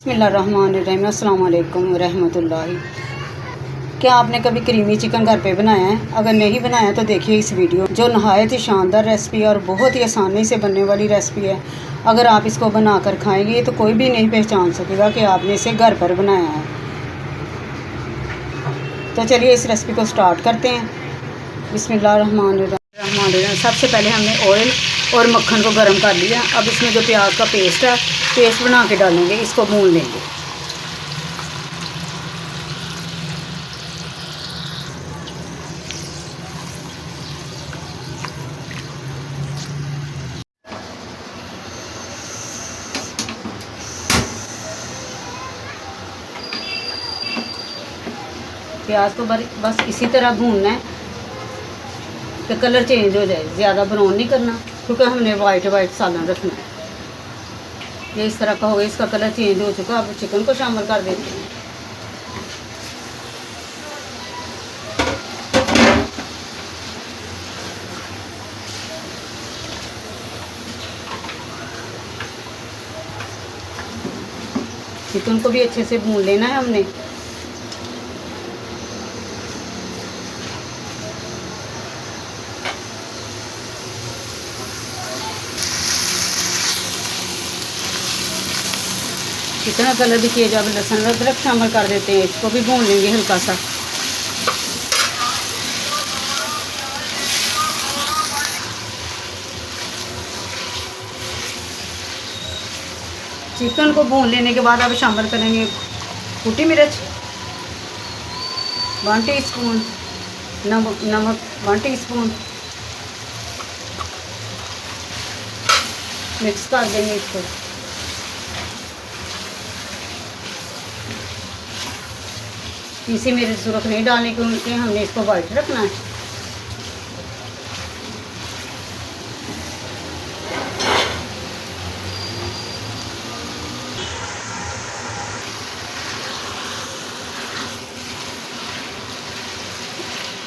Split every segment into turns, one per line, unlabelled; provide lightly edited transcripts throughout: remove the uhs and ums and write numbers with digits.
बिस्मिल्लाहिर्रहमानिर्रहीम, अस्सलाम वालेकुम रहमतुल्लाहि। क्या आपने कभी क्रीमी चिकन घर पे बनाया है? अगर नहीं बनाया तो देखिए इस वीडियो, जो नहायत ही शानदार रेसिपी है और बहुत ही आसानी से बनने वाली रेसिपी है। अगर आप इसको बनाकर खाएंगे तो कोई भी नहीं पहचान सकेगा कि आपने इसे घर पर बनाया है। तो चलिए इस रेसिपी को स्टार्ट करते हैं। बिस्मिल्लाहिर्रहमानिर्रहीम। सबसे पहले हमने ऑयल और मक्खन को गर्म कर लिया। अब इसमें जो प्याज का पेस्ट है, पेस्ट बना के डालेंगे, इसको भून लेंगे। प्याज को बस इसी तरह भूनना है कि कलर चेंज हो जाए, ज़्यादा ब्राउन नहीं करना, क्योंकि हमने वाइट सालन रखना है। ये इस तरह का हो गया, इसका कलर चेंज हो चुका। अब चिकन को शामिल कर देते हैं। चिकन को भी अच्छे से भून लेना है हमने। कितना कलर भी किए जब लहसुन अदरक शामिल कर देते हैं, इसको भी भून लेंगे हल्का सा। चिकन को भून लेने के बाद अब शामिल करेंगे कुटी मिर्च 1 टीस्पून, नमक 1 टीस्पून। मिक्स कर देंगे इसको। पीसी मिर्च सुरख नहीं डालने क्योंकि हमने इसको वाइट रखना है।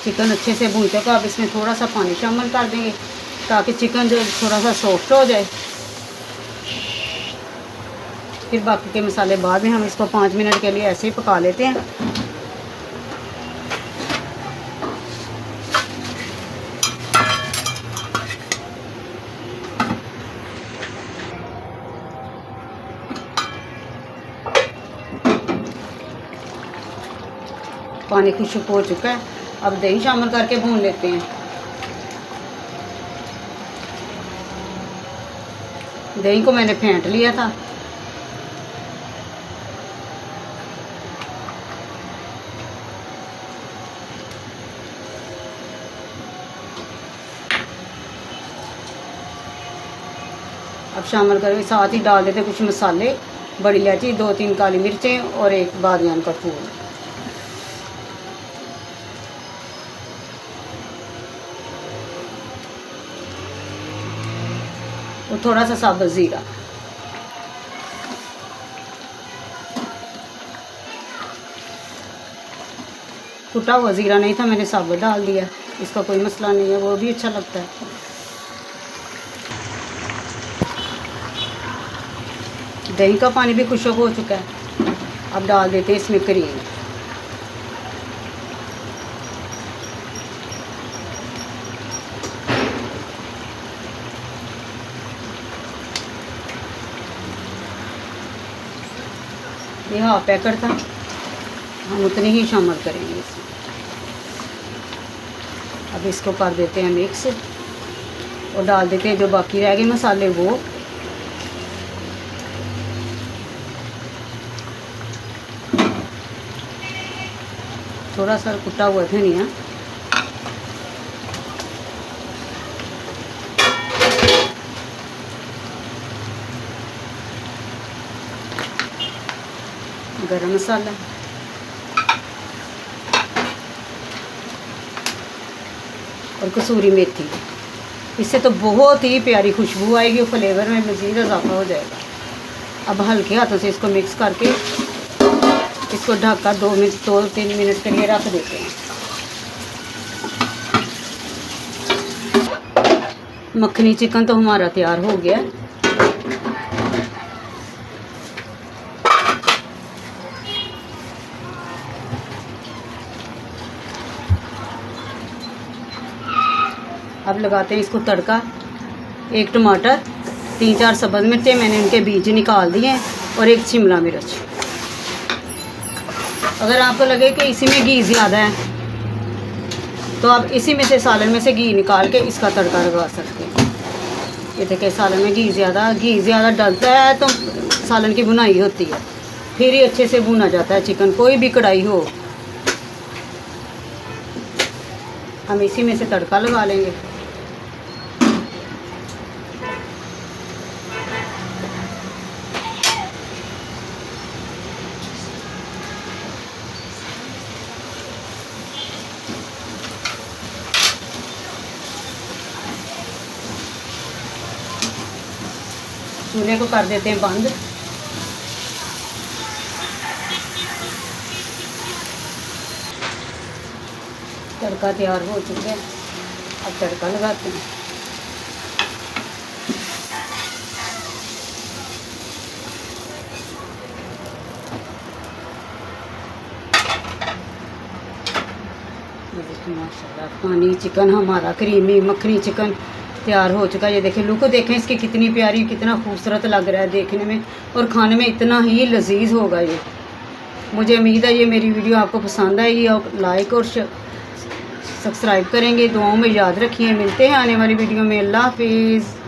चिकन अच्छे से भून चुका। अब इसमें थोड़ा सा पानी शामिल कर देंगे ताकि चिकन जो थोड़ा सा सॉफ्ट हो जाए। फिर बाकी के मसाले बाद में हम इसको 5 मिनट के लिए ऐसे ही पका लेते हैं। पानी खुश्क हो चुका है। अब दही शामिल करके भून लेते हैं। दही को मैंने फेंट लिया था। अब शामिल करके साथ ही डाल देते कुछ मसाले, बड़ी इलायची, 2-3 काली मिर्चें और 1 बादियान का फूल और थोड़ा सा साबुत ज़ीरा। कुटा हुआ ज़ीरा नहीं था, मैंने साबुत डाल दिया। इसका कोई मसला नहीं है, वो भी अच्छा लगता है। दही का पानी भी खुश्क हो चुका है। अब डाल देते हैं इसमें क्रीम। ये हाफ पैकेट था, हम उतने ही शामिल करेंगे इसमें। अब इसको कर देते हैं मिक्स और डाल देते हैं जो बाकी रह गए मसाले वो। थोड़ा सा कुटा हुआ धनिया, गरम मसाला और कसूरी मेथी। इससे तो बहुत ही प्यारी खुशबू आएगी और फ्लेवर में मज़ीद इजाफा हो जाएगा। अब हल्के हाथों से इसको मिक्स करके इसको ढककर 2-3 मिनट के लिए रख देते हैं। मक्खनी चिकन तो हमारा तैयार हो गया। अब लगाते हैं इसको तड़का। एक टमाटर, 3-4 सब्ज़ मिर्चें मैंने इनके बीज निकाल दिए हैं और एक शिमला मिर्च। अगर आपको लगे कि इसी में घी ज़्यादा है तो आप इसी में से सालन में से घी निकाल के इसका तड़का लगा सकते हैं। ये देखिए सालन में घी ज़्यादा डलता है तो सालन की भुनाई होती है, फिर ही अच्छे से भुना जाता है चिकन, कोई भी कढ़ाई हो। हम इसी में से तड़का लगा लेंगे। चूल्हे को कर देते हैं बंद। तड़का तैयार हो चुका है, अब तड़का लगाते हैं। देखिए माशाल्लाह पानी चिकन हमारा क्रीमी मखनी चिकन तैयार हो चुका है। ये देखें लुक देखें इसकी कितनी प्यारी, कितना खूबसूरत लग रहा है देखने में, और खाने में इतना ही लजीज होगा ये। मुझे उम्मीद है ये मेरी वीडियो आपको पसंद आएगी और लाइक और सब्सक्राइब करेंगे। दुआओं में याद रखिए। मिलते हैं आने वाली वीडियो में। अल्लाह हाफिज़।